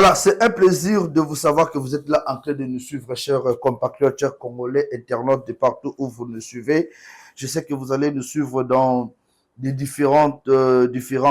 Voilà, c'est un plaisir de vous savoir que vous êtes là en train de nous suivre, chers compatriotes, chers Congolais, internautes de partout où vous nous suivez. Je sais que vous allez nous suivre dans des différents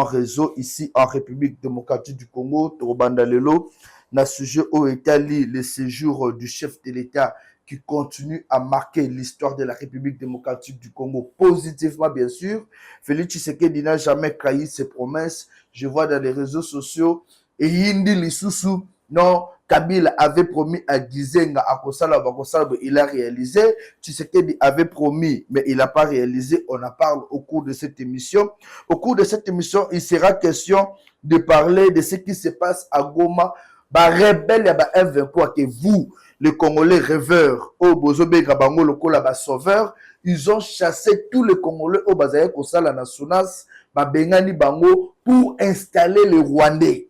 réseaux ici en République démocratique du Congo, Torobandalelo, na sujet au Italie, le séjour du chef de l'État qui continue à marquer l'histoire de la République démocratique du Congo positivement, bien sûr. Félix Tshisekedi n'a jamais trahi ses promesses. Je vois dans les réseaux sociaux et Hindi Lisusu, non, Kabila avait promis à Gizenga, à Kosala, il a réalisé. Tshisekedi avait promis, mais il n'a pas réalisé. On en parle au cours de cette émission. Au cours de cette émission, il sera question de parler de ce qui se passe à Goma. Bah, rebelle, bah, M23, que vous, les Congolais rêveurs, au Bozobe Gabango, le Kola, sauveur, ils ont chassé tous les Congolais au Bazaye Kosala, Nasunas, bah, Bengani Bango, pour installer les Rwandais.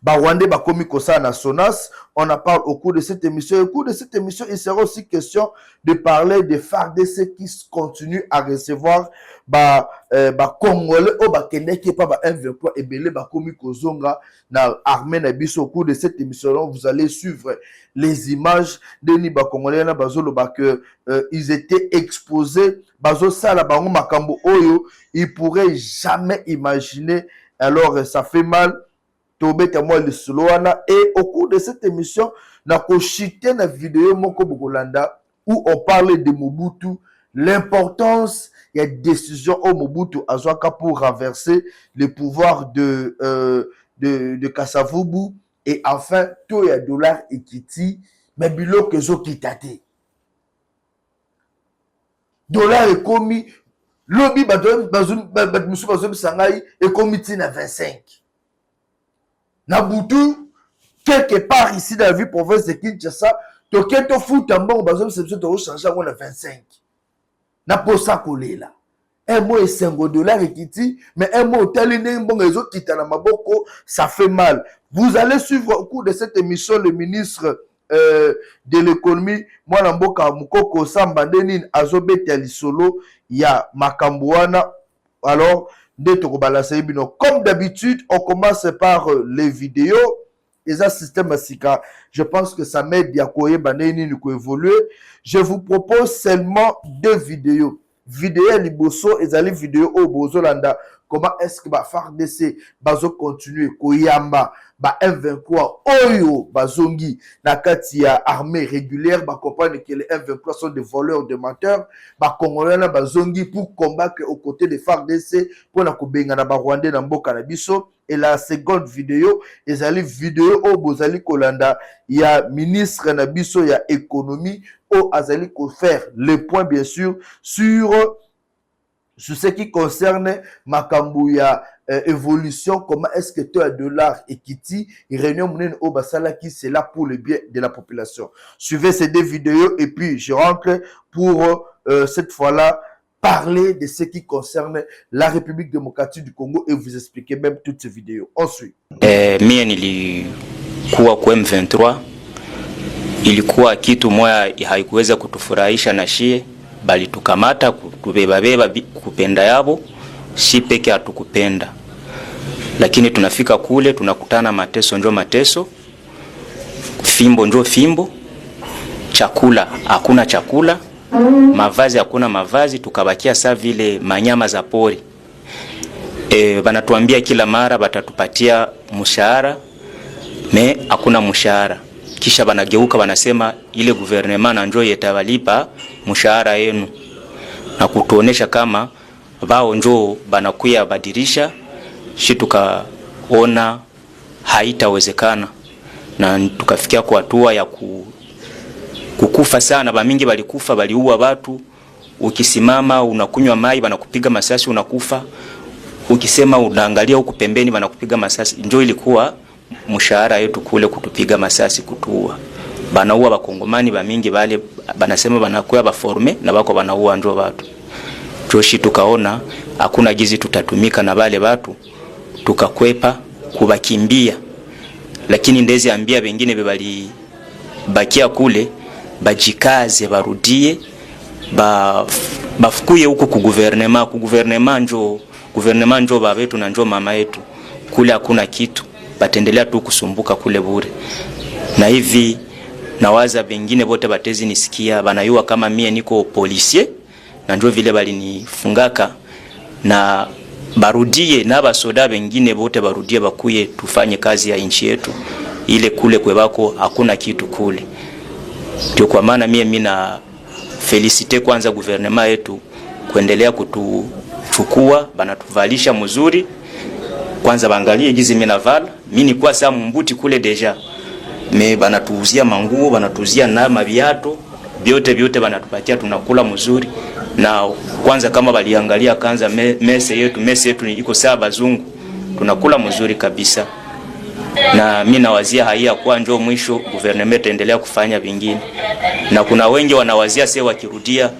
Rwandais bakomi kosa na Sonas, on en parle au cours de cette émission. Au cours de cette émission, il sera aussi question de parler des FARDC qui continuent à recevoir Congolais au Bakende qui pas M23 et belé bakomi kozonga na armée na biso. Au cours de cette émission, vous allez suivre les images de ni Congolais na bazolo que ils étaient exposés bazo sala bango makambo oyo, ils pourraient jamais imaginer. Alors ça fait mal. Et au cours de cette émission, on a chité une vidéo où on parlait de Mobutu, l'importance et la décision au Mobutu Azwaka pour renverser le pouvoir de Kasavubu et enfin tout ya dollar et kiti mais bilo que zo kitate dollar est commis lobby bazum sangai est commis na 25. Nabutu, quelque part ici dans la ville province de Kinshasa, to keto fout en bon, bazom c'est de changer à 25. Na posa collé là. Un mot est $5 et kiti, mais un mot tel n'est bon les autres qui na maboko, ça fait mal. Vous allez suivre au cours de cette émission le ministre de l'économie, moi Namboka Mukoko Sambandenin Azobe Talisolo, ya Makambouana. Alors, comme d'habitude, on commence par les vidéos. Et ça, système Sika, je pense que ça m'aide à évoluer. Je vous propose seulement 2 vidéos. Vidéo Liboso et les vidéos au Bozolanda. Comment est-ce que FARDC bazo continuer koyamba ba M23 oyo bazongi na kati ya armée régulière ba comprendre que les M23 sont des voleurs, des menteurs, ba Congolais na bazongi pour combattre aux côtés des FARDC pour na kobenga na ba Rwandais na mboka na biso. Et la seconde vidéo, ezali vidéo au Bozali Kolanda, il y a ministre na biso ya économie au azali ko faire le point bien sûr sur ce qui concerne Makambouya évolution, comment est-ce que tu as $, et Kiti, réunion Mounen au Basala qui c'est là pour le bien de la population. Suivez ces 2 vidéos et puis je rentre pour cette fois-là parler de ce qui concerne la République démocratique du Congo et vous expliquer même toutes ces vidéos. Ensuite. Mie nilikuwa kwa M23, ilikuwa kitu moja haikuweza kutufurahisha na shie, bali tukamata kubeba kupenda yabo, si peke hatukupenda. Lakini tunafika kule tunakutana mateso njo mateso, fimbo njo fimbo, chakula hakuna chakula, mavazi hakuna mavazi, tukabakia saa vile manyama za pori. Banatuambia kila mara batatupatia mshahara, me hakuna mshahara. Kisha banageuka banasema ile gouvernement na njo yetawalipa mshahara yenu, na kutuonesha kama bao njo banakuya badirisha. Shi tukaona haitawezekana na tukafikia kwa hatua ya kukufa sana. Bamingi balikufa, baliua watu. Ukisimama unakunywa mai banakupiga masasi unakufa. Ukisema unaangalia huko pembeni banakupiga masasi. Njo ilikuwa mshahara yetu kule, kutupiga masasi, kutuua. Banaua bakongomani bamingi, bale banasema banakuya baforme na bako banaua njo watu. Joshi tukaona hakuna gizi tutatumika na bale watu, tukakwepa kubakimbia. Lakini ndezi ambia bengine bebali bakia kule bajikaze barudie bafukuye huko ku gouvernement njo babetu na njo mama yetu. Kule hakuna kitu, batendelea tu kusumbuka kule bure. Na hivi nawaza bengine bote batezi nisikia banayua kama mie niko policier na njoo vile balinifungaka, na barudie na basoda bengine bote barudie bakuye tufanye kazi ya nchi yetu ile kule kwebako hakuna kitu kule. Ndio kwa maana mie na felicite kwanza gouvernement yetu kuendelea kutuchukua, banatuvalisha mzuri. Kwanza bangalie gizi mimi navala, mimi ni kwa saa mbuti kule deja. Me banatuuzia manguo, banatuuzia na maviato, vyote banatupatia, tunakula mzuri. Na kwanza kama baliangalia kanza mese yetu iko sawa bazungu, tunakula mzuri kabisa. Na mimi nawazia haya kwa njoo mwisho gouvernement endelea kufanya vingine. Na kuna wengi wanawazia sasa wakirudia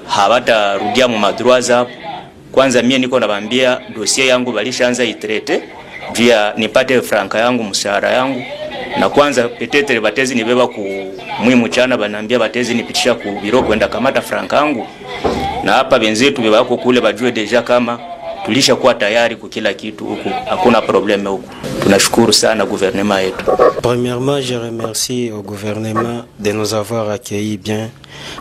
hawatarudia mu madroits. Kwanza mimi niko nawaambia dossier yangu balishaanza itrete juu ya nipate franka yangu, mshahara yangu. Na kwanza petetre batezi nibeba ku mwimu chana, banambia batezi nipitisha ku biro kwenda kamata franka yangu. Na hapa benzetu bebako kule bajue deja kama tulisha kuwa tayari kwa kila kitu huku, hakuna problème huku. Tunashukuru sana gouvernement yetu. Premièrement, je remercie au gouvernement de nous avoir accueillis bien,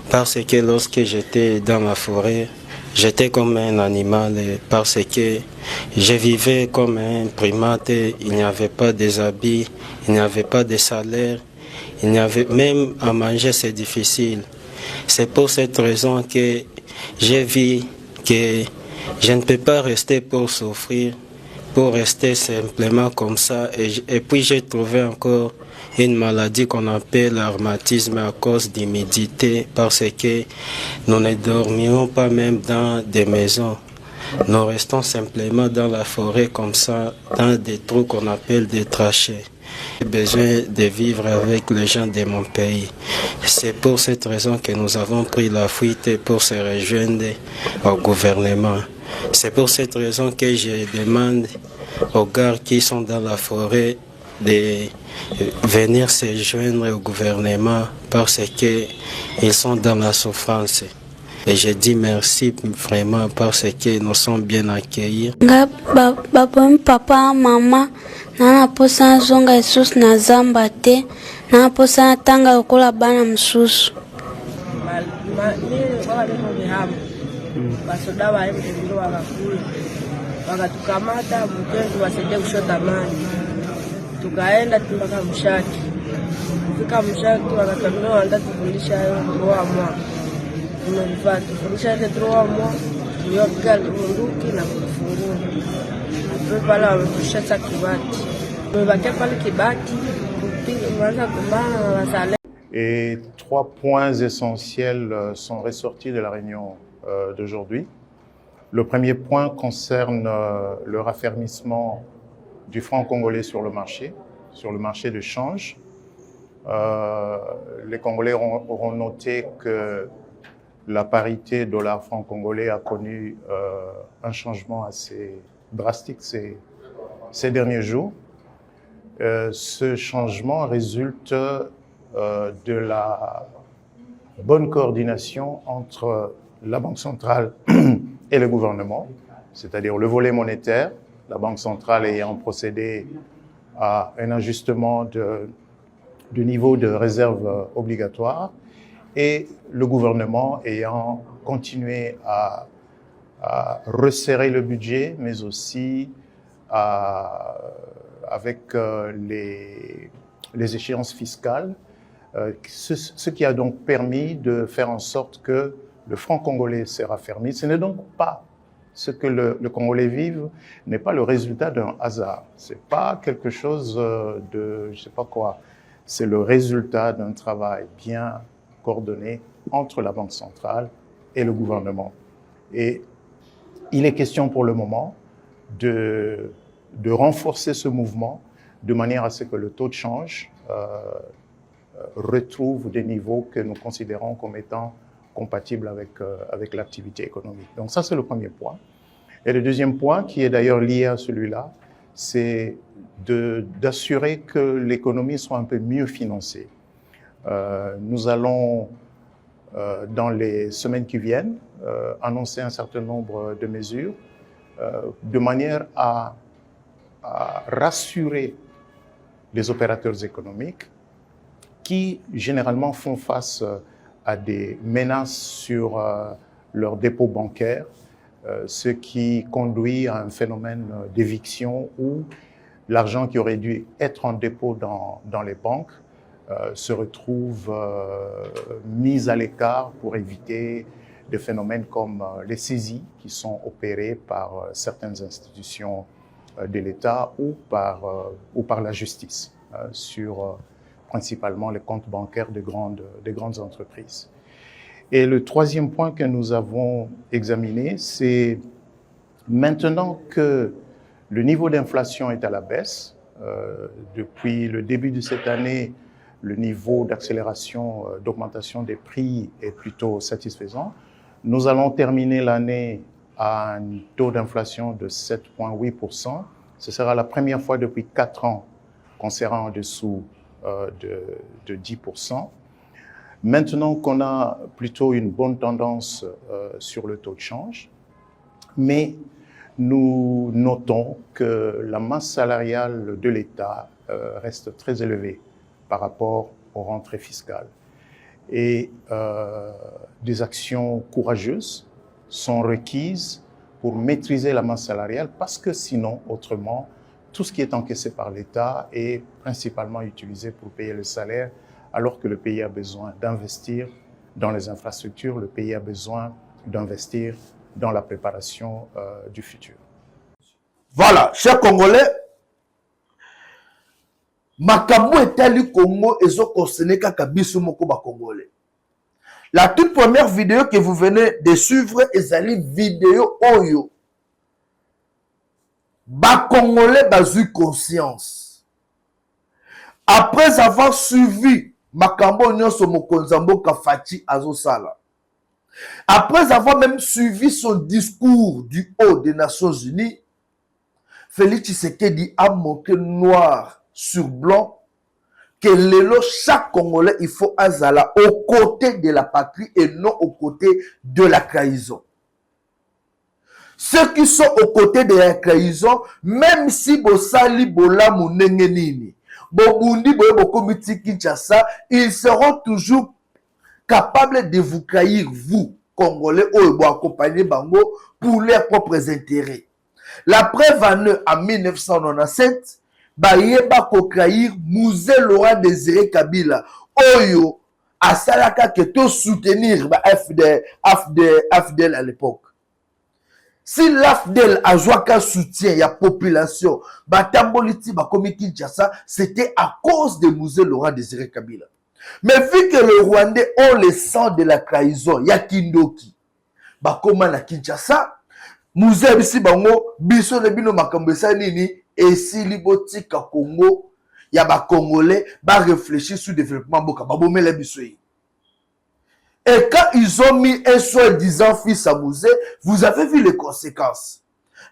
parce que lorsque j'étais dans la forêt, j'étais comme un animal, parce que je vivais comme un primate. Il n'y avait pas des habits, il n'y avait pas de salaire, il n'y avait même à manger, c'est difficile. C'est pour cette raison que j'ai vu que je ne peux pas rester pour souffrir, pour rester simplement comme ça. Et puis j'ai trouvé encore une maladie qu'on appelle le rhumatisme à cause d'humidité, parce que nous ne dormions pas même dans des maisons. Nous restons simplement dans la forêt comme ça, dans des trous qu'on appelle des trachées. J'ai besoin de vivre avec les gens de mon pays. C'est pour cette raison que nous avons pris la fuite pour se rejoindre au gouvernement. C'est pour cette raison que je demande aux gars qui sont dans la forêt de venir se joindre au gouvernement, parce qu'ils sont dans la souffrance. Et je dis merci vraiment parce que nous sommes bien accueillis. Papa, maman, nana posa zonga Jesus na zamba te, nana posa tanga ukula bana msusu. Basoda wa mbilo wakakula, wakatukamata mkezi wasende kushota maji. Tukaenda mpaka Mshaki. Fika Mshaki wakatuambia wanda tufundisha hayo roa mwa. Tumefanya tufundisha ile roa mwa, tuliyopiga bunduki na kufungua. Hapo pale wameshusha kibati. Tumebakia pale kibati, tumeanza kumbana na wasale. Et 3 points essentiels sont ressortis de la réunion d'aujourd'hui. Le premier point concerne le raffermissement du franc congolais sur le marché de change. Les Congolais auront noté que la parité dollar-franc congolais a connu un changement assez drastique ces derniers jours. Ce changement résulte de la bonne coordination entre la Banque centrale et le gouvernement, c'est-à-dire le volet monétaire, la Banque centrale ayant procédé à un ajustement du niveau de réserve obligatoire, et le gouvernement ayant continué à resserrer le budget, mais aussi avec les échéances fiscales, ce qui a donc permis de faire en sorte que le franc congolais s'est raffermi. Ce n'est donc pas ce que le Congolais vive, n'est pas le résultat d'un hasard. C'est pas quelque chose de, je sais pas quoi. C'est le résultat d'un travail bien coordonné entre la Banque centrale et le gouvernement. Et il est question pour le moment de renforcer ce mouvement de manière à ce que le taux de change retrouve des niveaux que nous considérons comme étant compatibles avec l'activité économique. Donc ça, c'est le premier point. Et le deuxième point, qui est d'ailleurs lié à celui-là, c'est d'assurer que l'économie soit un peu mieux financée. Nous allons, dans les semaines qui viennent, annoncer un certain nombre de mesures de manière à rassurer les opérateurs économiques qui généralement font face à des menaces sur leurs dépôts bancaires, ce qui conduit à un phénomène d'éviction où l'argent qui aurait dû être en dépôt dans les banques se retrouve mis à l'écart pour éviter des phénomènes comme les saisies qui sont opérées par certaines institutions de l'État ou par la justice sur principalement les comptes bancaires des grandes entreprises. Et le troisième point que nous avons examiné, c'est maintenant que le niveau d'inflation est à la baisse, depuis le début de cette année, le niveau d'accélération, d'augmentation des prix est plutôt satisfaisant. Nous allons terminer l'année à un taux d'inflation de 7,8%. Ce sera la première fois depuis 4 ans qu'on sera en dessous de 10%. Maintenant qu'on a plutôt une bonne tendance sur le taux de change, mais nous notons que la masse salariale de l'État reste très élevée par rapport aux rentrées fiscales. Et des actions courageuses sont requises pour maîtriser la masse salariale parce que sinon, autrement, tout ce qui est encaissé par l'État est principalement utilisé pour payer le salaire, alors que le pays a besoin d'investir dans les infrastructures, le pays a besoin d'investir dans la préparation du futur. Voilà, chers Congolais, makambo etali Congo ezo konsené kaka biso moko ba Congolais. La toute première vidéo que vous venez de suivre ezali vidéo oyo ba Congolais bazu conscience. Après avoir suivi makambo nyonso mokonzi mboka Faci azosala, après avoir même suivi son discours du haut des Nations Unies, Félix Tshisekedi a montré noir sur blanc que lelo chaque Congolais il faut azala aux côtés de la patrie et non aux côtés de la trahison. Ceux qui sont aux côtés de la trahison, même si bosali bola munenge nini, bobundi boye komiti Kinshasa, ils seront toujours capables de vous trahir, vous, Congolais, ou accompagner Bango pour leurs propres intérêts. La preuve en 1997, Bayeba ko trahir Mouzé Laurent Désiré Kabila, Oyo, à Salaka que tout soutenir AFDL à l'époque. Si l'AFDL a joué qu'un soutien, il y a population, Batamboliti, Bakomi Kinshasa, c'était à cause de Mouzé Laurent Désiré Kabila. Mais vu que les Rwandais ont le sang de la trahison, il y a Kindoki, Bakoma na Kinshasa, Mouzé Bissi Bango, Biso de Bino Makambesa Nini, et si Libotika Congo, il y a ba Congolais, ba réfléchir sur le développement Boka, Babome le Bissoyi. Et quand ils ont mis un soi-disant fils à Mouzé, vous avez vu les conséquences.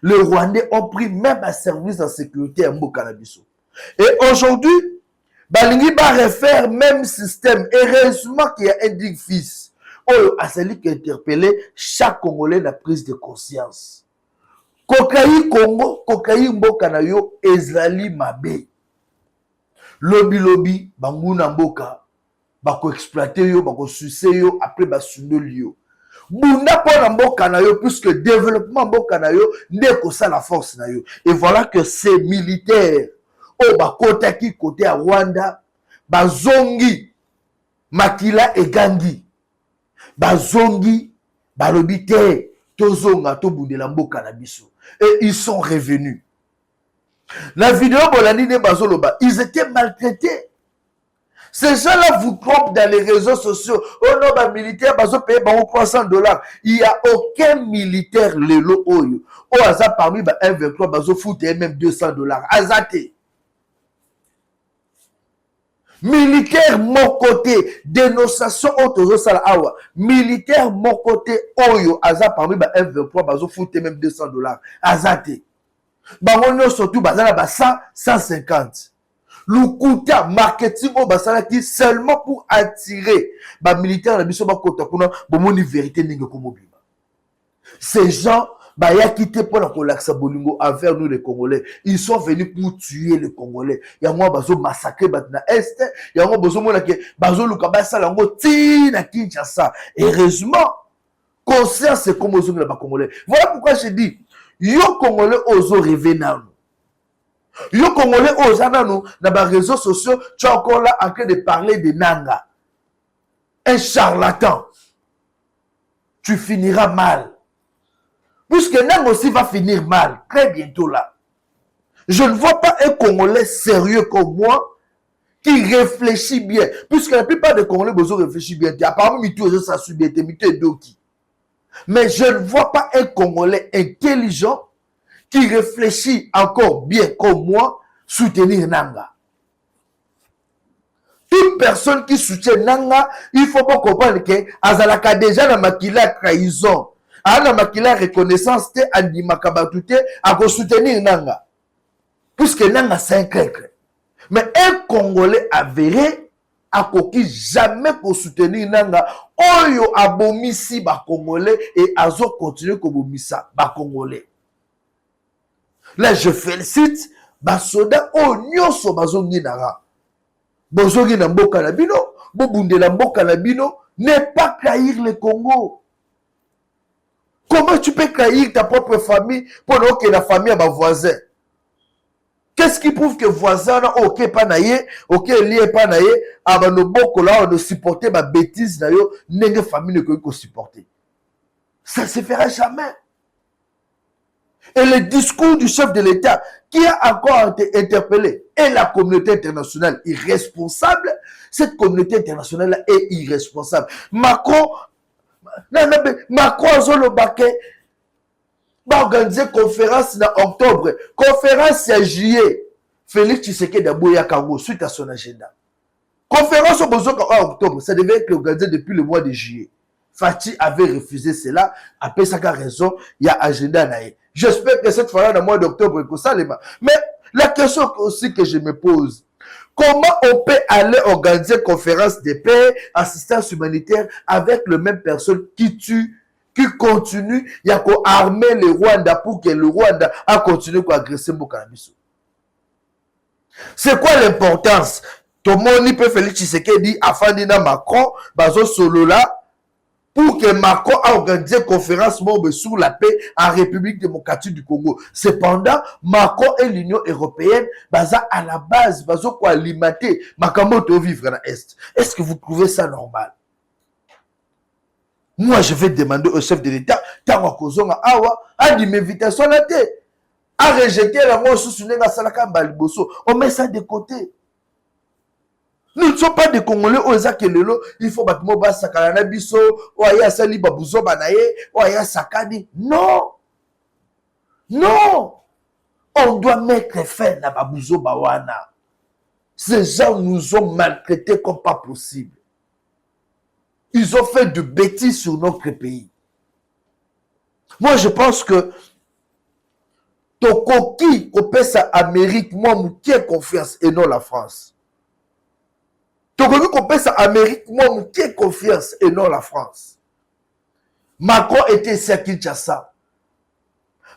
Les Rwandais ont pris même un service de sécurité à Mboka Nabiso. Et aujourd'hui, Balingi va refaire même système. Heureusement qu'il y a un digne fils. Oh, à celui qui a interpellé chaque Congolais la prise de conscience. Kokaï Congo, Kokaï Mboka na yo, ezali mabe. Lobby, Banguna Mboka. Bako exploiter yo, bako sucer yo, après basundoli yo. Bunda pona mboka na yo, puisque développement mboka na yo, ndeko sa la force na yo. Et voilà que ces militaires, oh bakota ki côté à Rwanda, bazongi, Makila et Gandhi, bazongi, balobite, tozonga, tobundela mboka na biso. Et ils sont revenus. La vidéo bolani ne bazoloba, ils étaient maltraités. Ces gens-là vous trompent dans les réseaux sociaux. Oh non, bah militaire, bah payer $300. Il n'y a aucun militaire lelo oyo. Oh hasard parmi bah 1,23, bah fout même $200. Azate. Militaire mon côté, dénonciation autozo sala awa. Militaire mon côté oyo hasard parmi bah 1,23, bah fout même $200. Azate. Bah on surtout bah là bah 100, 150. Lukuta marketing au basala qui seulement pour attirer ba militaire na biso ba kota kuna bomoni vérité ninge ko mobima. Ces gens Baya quitté pour la relaxa bolingo envers nous les Congolais. Ils sont venus pour tuer les Congolais. Il y a moi bazo massacrer batna est, il y a moi bazo mona ke bazo lukaba salango tina Kinshasa. Heureusement, conscience c'est comme aux la Congolais. Voilà pourquoi je dis yo Congolais ozo rêver na nous. Yo Congolais ozo na nous na ba réseaux sociaux, tu es encore là en train de parler de Nanga. Un charlatan. Tu finiras mal. Puisque Nang aussi va finir mal, très bientôt là. Je ne vois pas un Congolais sérieux comme moi qui réfléchit bien. Puisque la plupart des Congolais réfléchissent bien. Apparemment, Mitou ça subit, Mitou et Doki. Mais je ne vois pas un Congolais intelligent qui réfléchit encore bien comme moi soutenir Nanga. Toute personne qui soutient Nanga, il faut pas comprendre que Azalaka déjà dans Makila trahison. Ana Makila reconnaissance te andimaka batute à soutenir Nanga. Puisque Nanga c'est un craqueur. Mais un Congolais avéré a coquille jamais pour soutenir Nanga. Oyo abomisi ba Congolais et azo continue comme bomisa ba Congolais. Là je félicite ba soda o nyoso bazongi nara. Bozongi na mboka na bino, bobunde la mboka na bino, ne pas trahir le Congo. Comment tu peux trahir ta propre famille pendant que la famille a ma voisin? Qu'est-ce qui prouve que voisin n'a ok pas naïe, ok lié pas naïe, à nos boko là on ne supporter ma bêtise d'ailleurs, n'est famille ne peut supporter. Ça se fera jamais. Et le discours du chef de l'État qui a encore été interpellé et la communauté internationale irresponsable, cette communauté internationale est irresponsable. Macron a organisé conférence en octobre, conférence en juillet. Félix Tshisekedi a bouillé à Kango suite à son agenda. Conférence en octobre, ça devait être organisé depuis le mois de juillet. Fati avait refusé cela, après ça a raison, il y a agenda naïe. J'espère que cette fois-là, dans le mois d'octobre, que ça les va. Mais la question aussi que je me pose, comment on peut aller organiser une conférence de paix, assistance humanitaire avec le même personne qui tue, qui continue, il y a qu'à armer le Rwanda pour que le Rwanda a continué à agresser Mbokanabiso. C'est quoi l'importance? Tout le monde peut Félix Tshisekedi afin Macron, bazo solo là, pour que Macron a organisé une conférence sur la paix en République démocratique du Congo. Cependant, Macron et l'Union européenne, à la base, quoi alimenter Makamoto vivre dans l'Est. Est-ce que vous trouvez ça normal? Moi, je vais demander au chef de l'État, Tawa Kozonga Awa, a dit m'invitation là, à rejeter la mort sous Sunenga Salaka Baliboso. On met ça de côté. Nous ne sommes pas des Congolais au Zakelelo, il faut battre Moba Sakalana Biso, ou Aya Sali Babouzo Banaye, ou Aya Sakani. Non! Non! On doit mettre fin à Babouzo Bawana. Ces gens nous ont maltraités comme pas possible. Ils ont fait de bêtises sur notre pays. Moi, je pense que Tokoki, Kopesa Amérique, moi, qui ai confiance et non la France. Tokoki Kopesa Amérique, moi, qui ai confiance et non la France. Macron était ici à Kinshasa.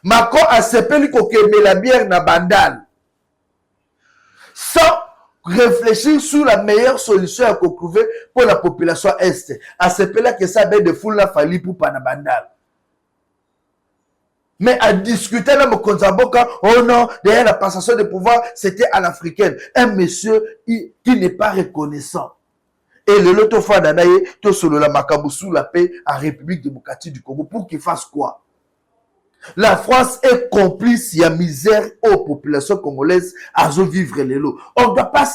Macron a sepelé kokeme la bière na bandal. Sans réfléchir sur la meilleure solution à trouver pour la population est. A sepelé que ça ben de foule la fallu pour Panabandal. Mais à discuter dans le Konzaboka, oh non, derrière la passation de pouvoir, c'était à l'africaine. Un monsieur qui n'est pas reconnaissant. Et le loto fois d'anaye, tout solo la Makambo sous la paix en République démocratique du Congo, pour qu'il fasse quoi? La France est complice, il y a misère aux populations congolaises à vivre les lots. On ne doit pas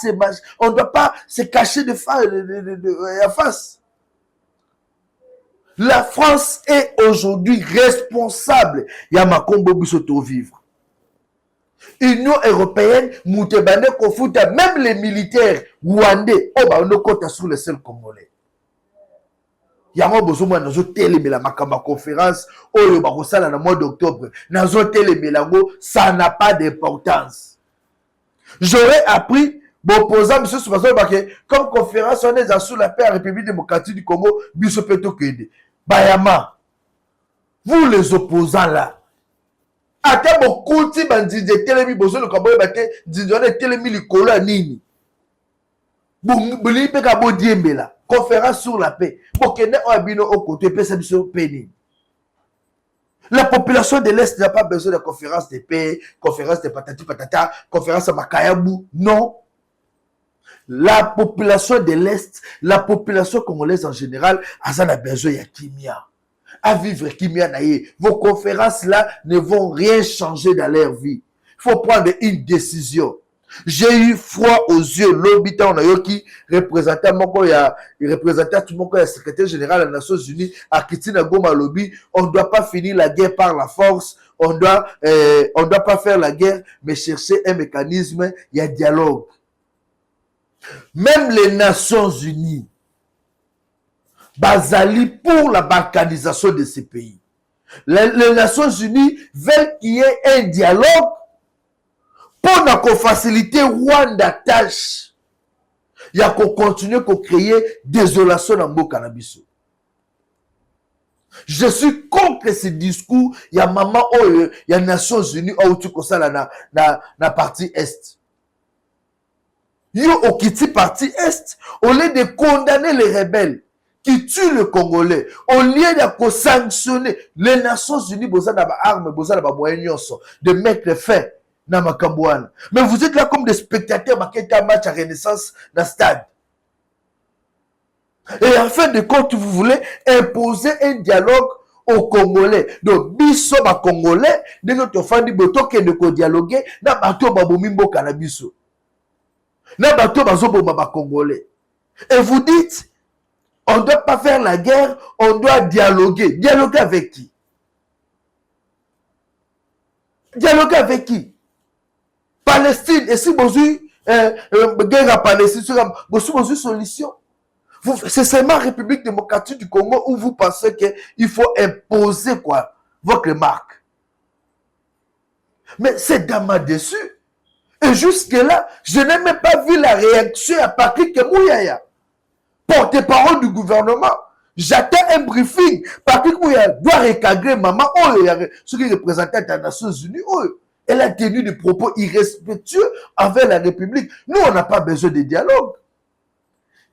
se cacher de face. La France est aujourd'hui responsable. Il y a Makombo Bissoto vivre. Union européenne, Moutebane Kofuta, même les militaires rwandais, on ne compte sur le seul Congolais. Il y a un besoin de téléméla ma conférence, au mois d'octobre, ça n'a pas d'importance. J'aurais appris, opposant M. Soubazo, comme conférence, on est sous la paix à la République démocratique du Congo, Bissopeto Kende. Bayama, vous les opposants là, ata bokuti banzinzi etelemi bozo luka boyeba te nzinzi wana etelemi likolo ya nini bolingi mpe ka bodiembela conférence sur la paix bokende oyo bino okoto epesa biso mpe nini. La population de l'Est n'a pas besoin de conférence de paix, conférence de patati patata, conférence à Makayabou. Non. La population de l'Est, la population congolaise en général, a besoin de kimia. À vivre kimia naïe. Vos conférences là ne vont rien changer dans leur vie. Il faut prendre une décision. J'ai eu froid aux yeux. L'habitant Nayoki, représentant mon secrétaire général des Nations Unies, à Kitina Goma Lobby, on ne doit pas finir la guerre par la force. On doit pas faire la guerre, mais chercher un mécanisme, il y a dialogue. Même les Nations Unies, basali pour la balkanisation de ces pays. Les Nations Unies veulent qu'il y ait un dialogue pour nous faciliter Rwanda tâche. Il y a qu'on continue à créer désolation dans le cannabis. Je suis contre ce discours. Il y a maman, il y a Nations Unies, tu comme ça na partie Est. Yo au Kiti partie Est, au lieu de condamner les rebelles qui tuent le Congolais, au lieu de sanctionner les Nations Unies, besoin d'avoir armes, besoin d'avoir moyens de mettre fin. Mais vous êtes là comme des spectateurs qui ont un match à Renaissance dans le stade. Et en fin de compte, vous voulez imposer un dialogue aux Congolais. Donc, biso ba Congolais, de notre famille, boto qui ne dialoguer, na bato ba bomimbo canabiso. Na bato ba zobo ba Congolais. Et vous dites, on ne doit pas faire la guerre, on doit dialoguer. Dialoguer avec qui? Dialoguer avec qui? Palestine, et si vous avez guerre à Palestine, vous avez une solution. C'est seulement la République démocratique du Congo où vous pensez qu'il faut imposer quoi, votre marque. Mais c'est Dama dessus. Et jusque-là, je n'ai même pas vu la réaction à Patrick Mouyaya, porte-parole du gouvernement. J'attends un briefing. Patrick Mouyaya doit recadrer maman, ce qui représente les Nations Unies. Elle a tenu des propos irrespectueux envers la République. Nous, on n'a pas besoin de dialogue.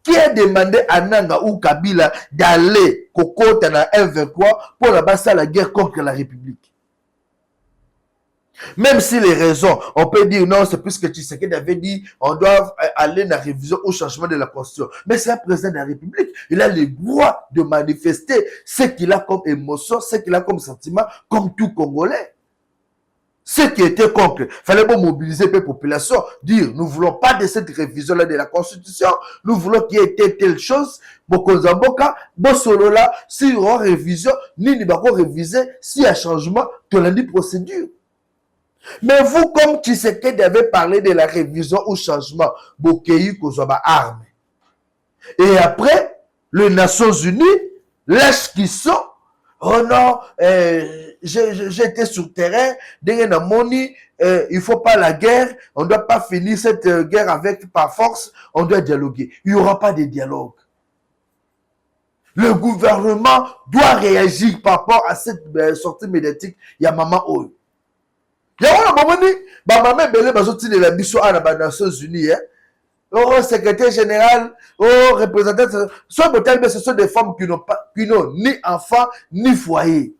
Qui a demandé à Nanga ou Kabila d'aller cocotte dans M23 pour la la guerre contre la République? Même si les raisons, on peut dire non, c'est plus que Tshisekedi avait dit, on doit aller dans la révision au changement de la Constitution. Mais c'est un président de la République. Il a le droit de manifester ce qu'il a comme émotion, ce qu'il a comme sentiment, comme tout Congolais. Ceux qui étaient contre, il fallait mobiliser les populations, dire, nous ne voulons pas de cette révision-là de la Constitution, nous voulons qu'il y ait telle chose, Bokonzamboka, Bosolola, si il y aura révision, ni bako réviser, s'il y a changement, tu l'as dit procédure. Mais vous, comme Tshisekedi avait parlé de la révision ou changement, Bokeyi Kozaba arme. Et après, les Nations Unies, lâchent qui sont, oh non, j'étais sur le terrain, il ne faut pas la guerre, on ne doit pas finir cette guerre avec par force, on doit dialoguer. Il n'y aura pas de dialogue. Le gouvernement doit réagir par rapport à cette sortie médiatique. Il y a maman Oyo. Il y a maman Belé Bazoti de la mission à la Nations Unies. Oh, secrétaire général, oh, représentant, ce sont des femmes qui n'ont ni enfant, ni foyer.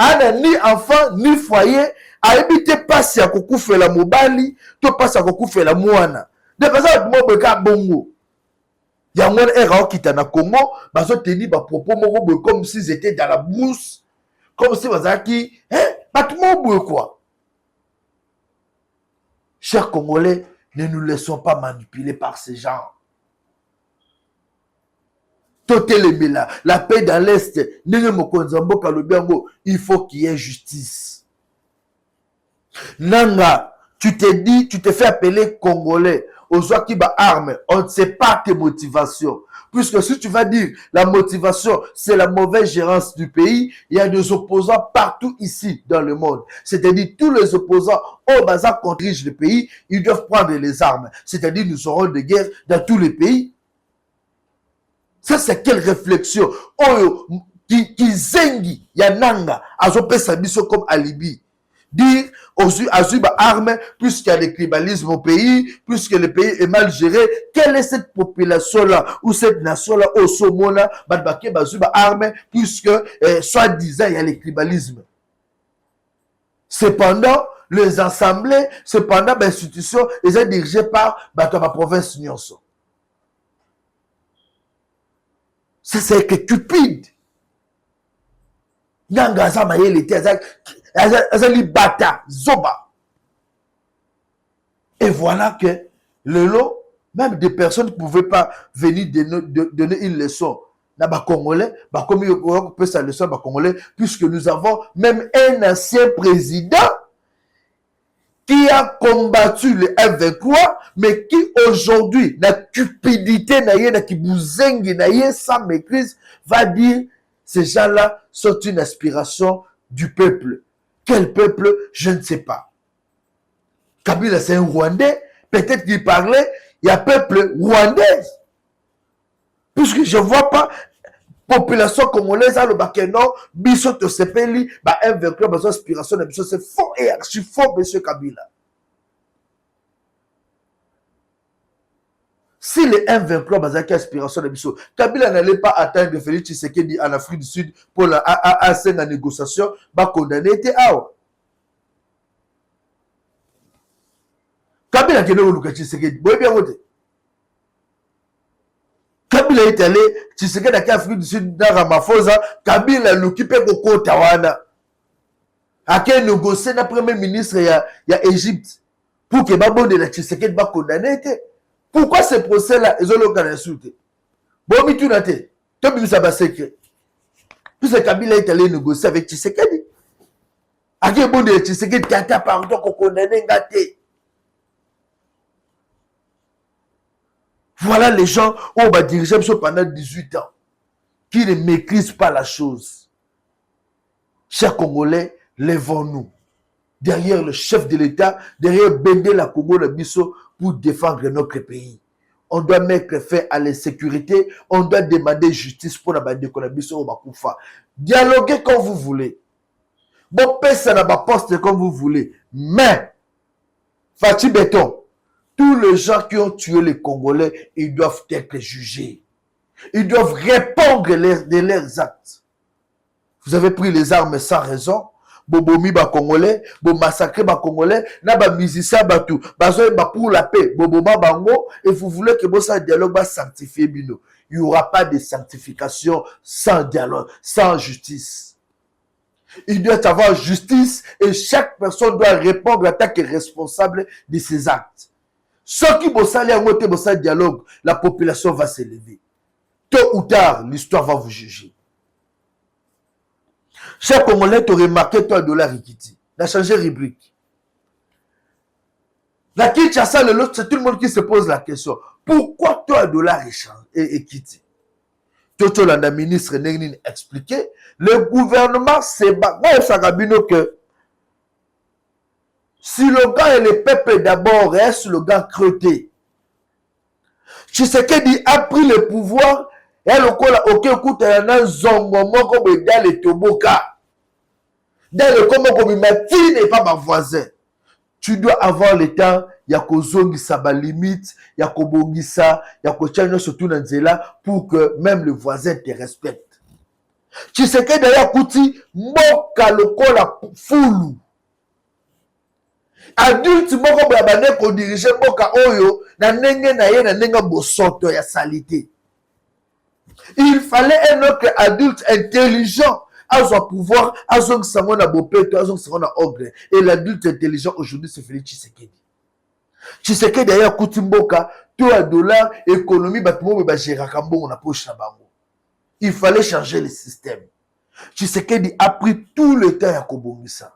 Ana ni enfant, ni foyer, a évité passer à coucou fait la mobali, to passe à coucou fait la moana. De façon à beka bongo. Ya mwana era okita na Congo, bazo teni ba propos moko comme s'ils étaient dans la brousse, comme si bazaki, batmo quoi. Chers Congolais, ne nous laissons pas manipuler par ces gens. La paix dans l'Est, il faut qu'il y ait justice. Nanga, tu te fais appeler Congolais. Aux gens qui ont armes, on ne sait pas tes motivations. Puisque si tu vas dire la motivation, c'est la mauvaise gérance du pays, il y a des opposants partout ici dans le monde. C'est-à-dire tous les opposants au bazar qui dirigent le pays, ils doivent prendre les armes. C'est-à-dire nous aurons des guerres dans tous les pays. Ça, c'est quelle réflexion? qui zengi ya nanga azopesa biso comme alibi. Dire aux armes, puisqu'il y a des tribalismes au pays, puisque le pays est mal géré, quelle est cette population-là ou cette nation-là au Somona, badbake bazuba armes, puisque soi-disant il y a les tribalismes. Cependant, les assemblées, cependant, les institutions, elles sont dirigées par la province Nyonso. C'est que cupide. Nyangaza maye l'été, azali bata, zoba. Et voilà que le lot, même des personnes ne pouvaient pas venir donner une leçon. Congolais, comme on peut sa leçon Congolais, puisque nous avons même un ancien président qui a combattu le F-23, mais qui aujourd'hui, la cupidité, qui bouzengi, sans maîtrise, va dire ces gens-là sont une aspiration du peuple. Quel peuple? Je ne sais pas. Kabila, c'est un Rwandais. Peut-être qu'il parlait, il y a peuple rwandais. Puisque je ne vois pas population congolaise, le Bakeno, biso to sepeli, M23, besoin aspiration, c'est faux et archi faux, monsieur Kabila. Si les M23 bazaki aspiration de biso, Kabila n'allait pas atteindre Félix Tshisekedi en Afrique du Sud pour la la négociation, condamné était awa. Kabila kene oluka Tshisekedi, boye bien voté. Kabila est allé, Tshisekedi à Afrique du Sud dans Ramaphosa, Kabila l'occupé beaucoup Tawana. A quel négocier na premier ministre ya Égypte pour que Babonde la Tshisekedi ba condamné était. Pourquoi ce procès-là, ils ont l'occasion de bon, mais tu n'as pas. Tu as pas secret. Puisque Kabila est allé négocier avec Tshisekedi. À quel bon de Tshisekedi, tu as pardon qu'on condamne gâté. Voilà les gens où on va diriger pendant 18 ans, qui ne maîtrisent pas la chose. Chers Congolais, lèvons-nous. Derrière le chef de l'État, derrière Bende la Congo, le Bisso, pour défendre notre pays. On doit mettre fin à l'insécurité, on doit demander justice pour la bande de Bisso au Bakoufa. Dialoguez comme vous voulez. Bon, ça n'a pas poste comme vous voulez. Mais, Fatih Béton, tous les gens qui ont tué les Congolais, ils doivent être jugés. Ils doivent répondre de leurs actes. Vous avez pris les armes sans raison. Bobomi ba Congolais, bo massacrer ba Congolais, na ba musicien ba tout, bazoé ba pour la paix, boboma bango, et vous voulez que bon ça dialogue va sanctifier bino. Il n'y aura pas de sanctification sans dialogue, sans justice. Il doit y avoir justice et chaque personne doit répondre en tant que responsable de ses actes. Ceux qui bossent aller à dialogue, la population va s'élever. Tôt ou tard, l'histoire va vous juger. Chers Congolais, tu as remarqué toi dollar Ikiti. Il a changé rubrique. La Kinshasa, c'est tout le monde qui se pose la question. Pourquoi toi dollar est quitté? Toto la ministre Negnin expliqué. Le gouvernement s'est battu. Que si le gars et le peuple d'abord reste le gars creuté. Tshisekedi a pris le pouvoir. Et le cola aucun coup un zongo comme dans le toboka. Dans le comment comme Matine n'est pas ma voisin. Tu dois avoir le temps, il y a kozongi sa ba limite, il y a kobongisa, il y a kochano surtout dans zela pour que même le voisin te respecte. Tu sais que d'ailleurs kuti moka le cola fulu. Adulte moko blabane ko diriger moka oyo na nenge na ye na nenga bosoto ya salité. Il fallait un autre adulte intelligent à son pouvoir, à son sangon na bopeto, à son sangon na ogre. Et l'adulte intelligent aujourd'hui, c'est Félix Tshisekedi. Tshisekedi d'ailleurs, Koutimboka, tout à dollar, économie, bâtiment, bah, j'ai rakambo, on a poche na bango. Il fallait changer le système. Tshisekedi a pris tout le temps à Kobongisa.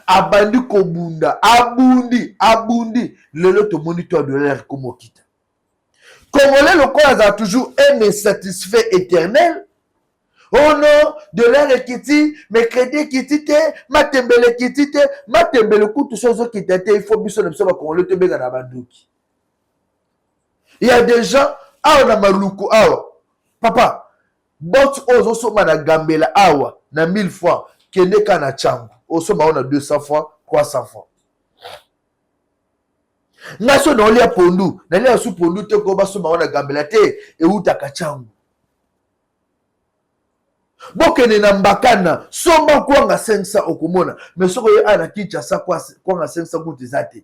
Abandi Kobunda, Abundi, le lot au moniteur de l'air comme Okita. Congolais, le corps a toujours un insatisfait éternel. Oh non, de l'air ekiti, mes crédits kiti te, matembele kiti te, matembele kutu chose qui te, il faut bien se Congolais te bega na banduki. Il y a des gens, ah on a maluku, ah papa, bot ozo soma na gambela awa na 1000 fois kende ka na changu osoma ona 200 fois 300 fois ngaso na olia pondu na lia su pondu te ko basoma ona gambela te euta ka changu bokene na mbakana soma kwanga 500 okomona mais soko ye ana Kinshasa kwanga 500 kuti zate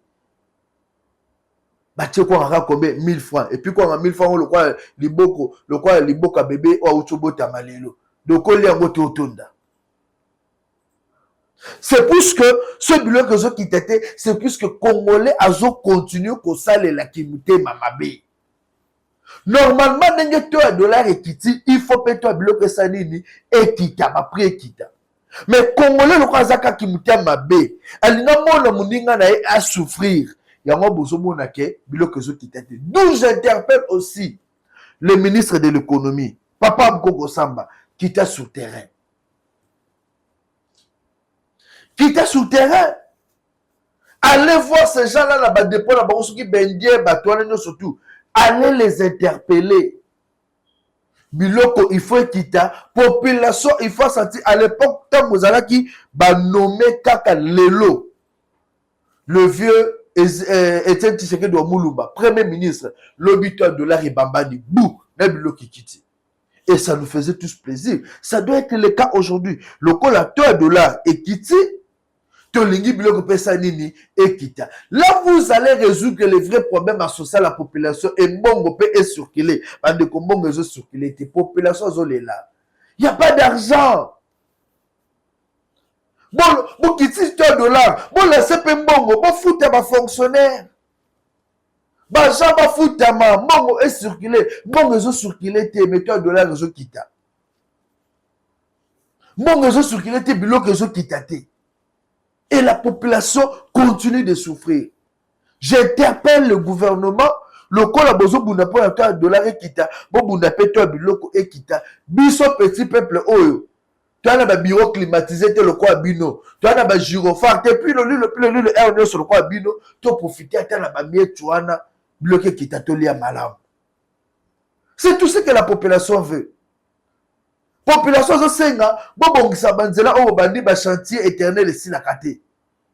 batie kwanga combien 1000 francs et puis kwanga 1000 francs le quoi liboka bébé o utobota malelo donc oli yango te otonda. C'est plus que ce bilan que je quitte, c'est plus que Congolais a continué qu'on sale la kimute mamabe. Normalement, n'engue toi dollar et kiti, il faut payer toi bilan que ça nini et kita, ma prix kita. Mais Congolais le kwazaka kimute mamabe, alina mona muninga na à souffrir. Yango bozo mona ke bilan que je quitte. D'où j'interpelle aussi le ministre de l'économie, Papa Mkongo Samba, qui était sur le terrain. Qui était sur le terrain. Allez voir ces gens-là, là-bas, dépôt, là-bas, qui bendient, batouane, surtout. Allez les interpeller. Biloko, il faut quitter. Population, il faut sentir. À l'époque, tant vous avez qui, nommé Kaka Lelo. Le vieux Etienne Tshisekedi de Moulumba, premier ministre, l'obiteur de la Ribambani, bouh, Nebilo qui quitte. Et ça nous faisait tous plaisir. Ça doit être le cas aujourd'hui. Le collateur de l'art est quitté. Là, vous allez résoudre les vrais problèmes associés à la population et Mbongo peut est circulé. Parce que Mbongo est circulé, les populations sont là. Il n'y a pas d'argent. Bon, quittez $, bon, laissez Mbongo, bon, foutez ma fonctionnaire. Bah, j'en vais foutre ma Mbongo est circulé. Mbongo est circulé, mettez $, je quitte. Mbongo est circulé, bilo que je quitte. Et la population continue de souffrir. J'interpelle le gouvernement, le collaboration pour la dollar et kita, bon biloko et kita, biso petit peuple oyo. Tu as un bureau climatisé, le quoi bino. Tu as un gyrophare, et puis le air sur le quoi bino, tu profites à la miette, tu as un bloqué qui t'a tolé à malam. C'est tout ce que la population veut. Population de Senga, bon, ça banzela, on va bandi, chantier éternel ici la kate.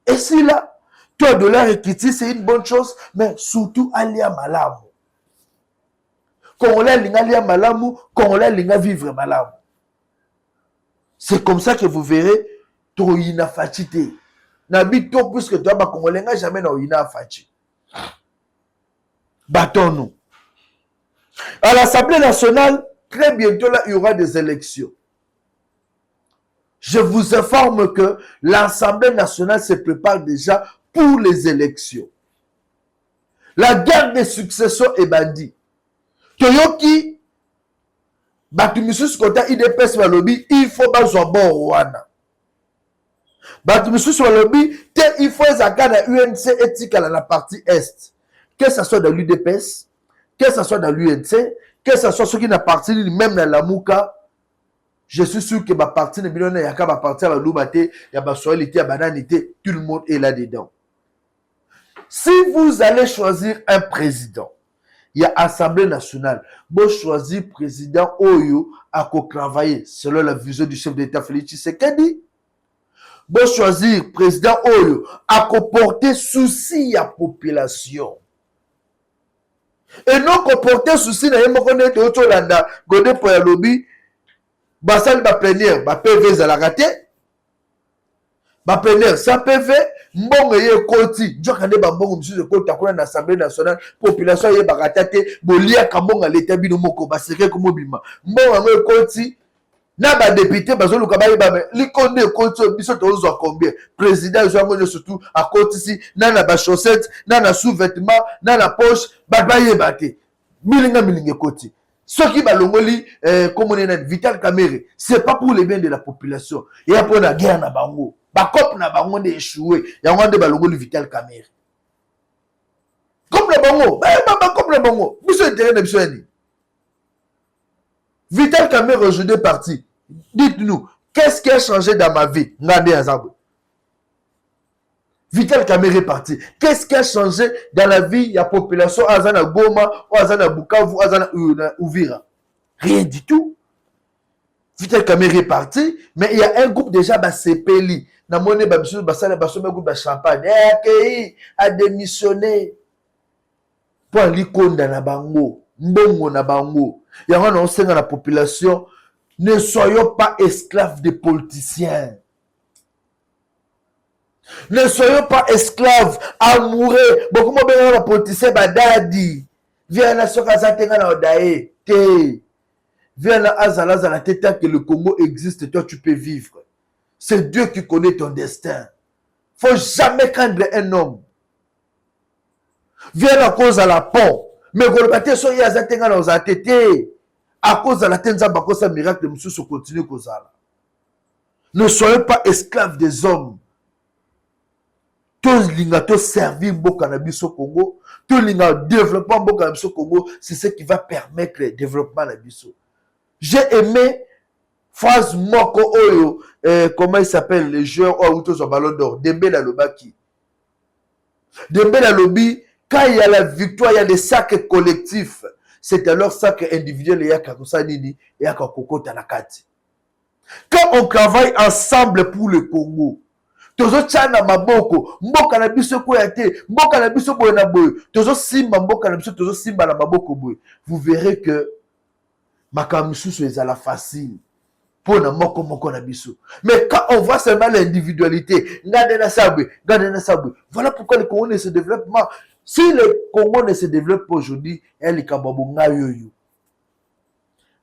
Et si là, toi, dollar et quitter, c'est une bonne chose, mais surtout, alia malamu. Congolais linga lia malamu, Congolais linga vivre malamu. C'est comme ça que vous verrez, toi, ina fatité. N'habite toi plus que toi, Congolais n'a jamais n'a ina fati. Battons-nous. À l'Assemblée nationale, très bientôt, là, il y aura des élections. Je vous informe que l'Assemblée nationale se prépare déjà pour les élections. La guerre de succession est bandit. Toyoki, Batumisus Kota IDPS Walobi, il faut bazwa bon Rwanda. Batumisus Walobi, il faut zakana UNC éthique à la partie Est. Que ce soit dans l'UDPS, que ce soit dans l'UNC, que ce soit ceux qui n'appartiennent même dans la Mouka, je suis sûr que ma partie de millionnaire, il y a ma partie à la Loubate, il y a ma soalité, il y a ma nanité, tout le monde est là-dedans. Si vous allez choisir un président, il y a Assemblée nationale, vous choisissez président Oyo à travailler selon la vision du chef d'État Félix Tshisekedi. Vous choisissez président Oyo à porter souci à la population. Et non qu'on porte souci na yemo kone te otolanda gode po ya lobby basal ba plénière ba PV za la raté ba plénière sa PV mbongo ye koti njokande ba mbongo misusu ko takona na Assemblée nationale population ye ba ratate bolia kambonga l'état bino moko ba seke ko mobima mbongo ye koti na ba député bazoluka ba yeba likonde koti biso tozwa combien président Joango surtout à koti si na ba chaussette na sous-vêtement na poche baye bate milinga koti ce qui balongoli comme on est Vital Kamerhe c'est pas pour le bien de la population et après la guerre na bango ba cop na bango de échouer ya ngande balongoli Vital Kamerhe comme le bango ba comme le bango biso intérêt de biso ni Vital Kamerhe aujourd'hui parti. Dites-nous, qu'est-ce qui a changé dans ma vie? Vital Kamerhe est parti. Qu'est-ce qui a changé dans la vie de la population Azana Goma, Azana Bukavu, Azana Uvira? Rien du tout. Vite quand même réparti, mais il y a un groupe déjà CPLI. Na monnaie babisou basala basome groupe de champagne. Eh a démissionné. Pour likonda na bango, mbongo na bango. Il y a un dans la population, ne soyons pas esclaves des politiciens. Ne soyons pas esclaves, amoureux. Beaucoup de gens sont politiciens, badadi. Viens à ce kazatenga na odae. Te. Viens à la tête que le Congo existe, toi tu peux vivre. C'est Dieu qui connaît ton destin. Faut jamais craindre un homme. Viens à cause à la pont. Mais quand le bâtiment est azatenga na ozatete. À cause de la tenza bakosa miracle, monsieur se continue kozala. Ne soyons pas esclaves des hommes. Tous linga to servir mboka na biso Congo, tous linga développement mboka na biso Congo, c'est ce qui va permettre le développement na biso. J'ai aimé phrase moko oyo, comment il s'appelle les joueurs autour du ballon d'or, Dembélé Lobaki. Dembélé Lobi, quand il y a la victoire, il y a des sacs collectifs. C'est alors sac individuel et yaka nini et yaka kokota na kati. Quand on travaille ensemble pour le Congo, tozo tchana maboko, mboka na biso ko yate, mboka na biso boye na boye, tozo simba mboka na biso, tozo simba na maboko boye. Vous verrez que makamisusu ezala facile pour na moko na biso. Mais quand on voit seulement l'individualité, ngade na sabwe, voilà pourquoi le Congo ne se développe pas. Si le Congo ne se développe pas aujourd'hui, il y a nga yoyo.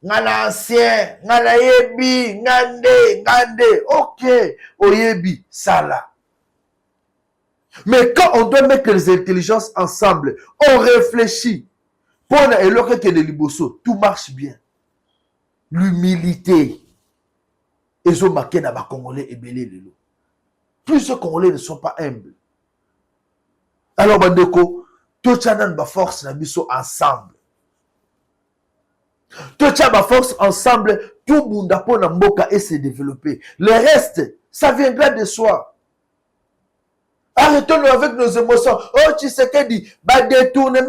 Ngana ancien, ngana yebi, ngande, ok, oyebi, sala. Mais quand on doit mettre les intelligences ensemble, on réfléchit. Pour l'éloque que de liboso, tout marche bien. L'humilité. Et zo marqué na ba Congolais et belé lelo. Plusieurs Congolais ne sont pas humbles. Alors, bandeko, tout ça donne ma force na biso ensemble. Tout ça ma force ensemble, tout le monde a pour mboka et se développer. Le reste, ça viendra de soi. Arrêtons-nous avec nos émotions. Oh, tu sais qu'elle dit, bah détournement,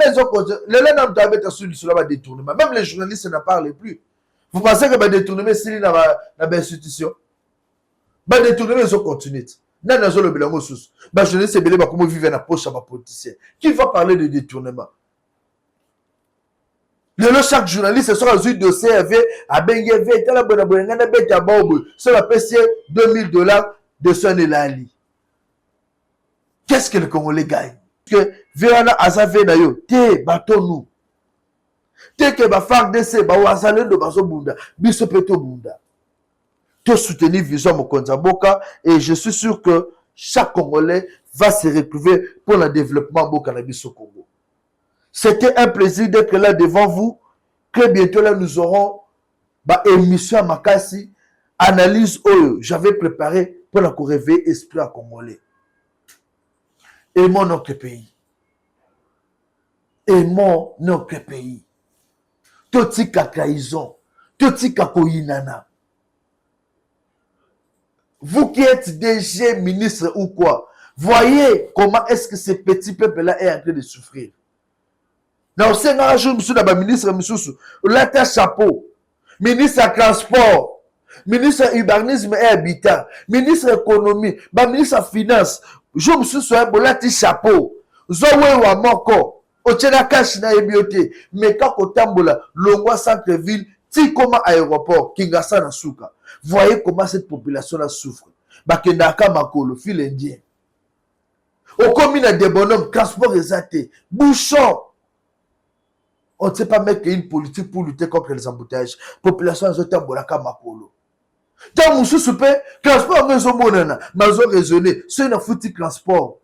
détournement. Même les journalistes n'en parlent plus. Vous pensez que bah détournement, c'est dans l'institution? Bah détournement, ils ont continué. Non, non, le bilan sous. Bah, je ne sais pas comment vivre dans la poche à ma politicien. Qui va parler de détournement? Chaque journaliste sera sur le dossier à Benguevé, à la bonne abonnée, à bête à Bobo, sur la PC $2000 de son élali. Qu'est-ce que le Congolais gagne? Que Verana Azave Nayo, te bateau nous. Te que ba FARDC, ba Wazalen de Bazo Bunda, Biso Peto Bunda. Te soutenir Vision Mokonzamboka et je suis sûr que chaque Congolais va se retrouver pour le développement de cannabis au Congo. C'était un plaisir d'être là devant vous. Très bientôt là nous aurons une émission à Makassi, analyse oyo j'avais préparé pour la réveiller esprit à Congolais. Aimons notre pays. Aimons notre pays. Toti kakaizon, toti kakoyinana. Vous qui êtes DG, ministre ou quoi, voyez comment est-ce que ce petit peuple-là est en train de souffrir. Non, c'est un jour, monsieur le ministre, monsieur, là, chapeau. Ministre transport, ministre urbanisme et habitat, ministre économie, ministre finance. Je me suis souhaité, là, chapeau. Zoé ou à moko, au tchèna cash na ebioté, mais quand on tambola, l'ongwa centre-ville, ti comme aéroport, Kingasa na Souka. Voyez comment cette population-là souffre. Bakendaka Makolo, fil indien. Au commune des bonhommes, transport exaté, bouchon. On ne sait pas mettre une politique pour lutter contre les embouteillages. Population a zoté Bolaka Makolo. Tant moussou soupe, transport maison monana, maison raisonné, c'est une foutie transport.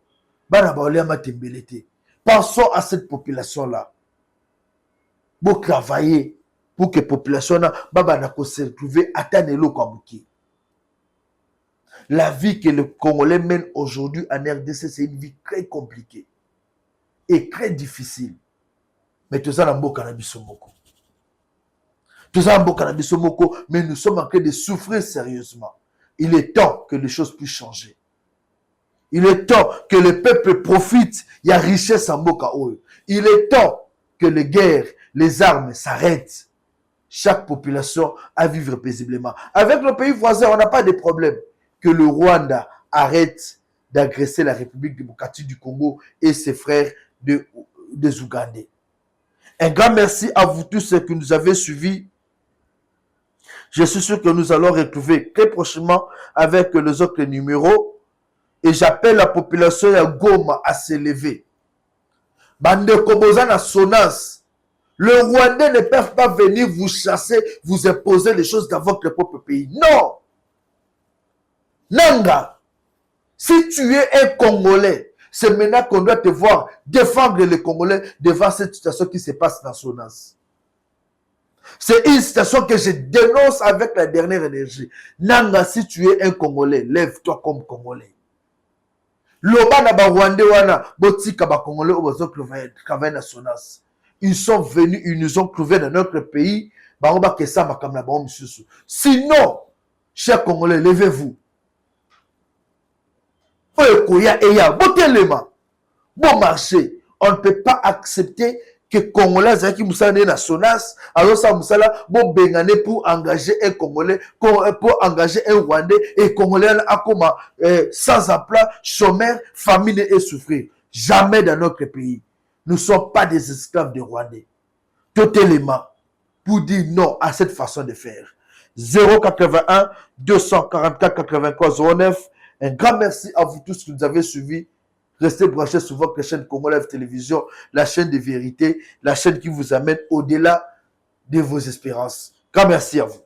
Bana baolia matembelete. Pensons à cette population-là. Pour travailler, pour que la population se retrouve à Tanelo Kambuki. La vie que le Congolais mène aujourd'hui en RDC, c'est une vie très compliquée et très difficile. Mais tout ça, c'est un beau cannabis moko. Tout ça, c'est un beau cannabis moko, mais nous sommes en train de souffrir sérieusement. Il est temps que les choses puissent changer. Il est temps que le peuple profite. Il y a richesse en Boka. Il est temps que les guerres, les armes s'arrêtent. chaque population à vivre paisiblement. Avec le pays voisin, on n'a pas de problème. Que le Rwanda arrête d'agresser la République démocratique du Congo et ses frères des Ougandais. Un grand merci à vous tous qui nous avez suivis. Je suis sûr que nous allons retrouver très prochainement avec les autres numéros. Et j'appelle la population à Goma à s'élever. Bande Koboza na Sonas. Le Rwandais ne peut pas venir vous chasser, vous imposer les choses dans votre propre pays. Non! Nanga, si tu es un Congolais, c'est maintenant qu'on doit te voir défendre les Congolais devant cette situation qui se passe dans Sonas. C'est une situation que je dénonce avec la dernière énergie. Nanga, si tu es un Congolais, lève-toi comme Congolais. Loba na ba Rwandais wana, botika ba Congolais au besoin travailler na Sonas. Ils sont venus, ils nous ont trouvé dans notre pays. Sinon, chers Congolais, levez-vous. Bon marché. On ne peut pas accepter que Congolais qui moussane na Sonas, alors ça moussala, bon bengane pour engager un Congolais, pour engager un Rwandais, et Congolais a comme sans emploi, chômeur, famine et souffrir. Jamais dans notre pays. Nous ne sommes pas des esclaves de Rwandais. Tout élément pour dire non à cette façon de faire. 081 244 83 09. Un grand merci à vous tous qui nous avez suivis. Restez branchés sur votre chaîne Congo Live Télévision, la chaîne de vérité, la chaîne qui vous amène au-delà de vos espérances. Grand merci à vous.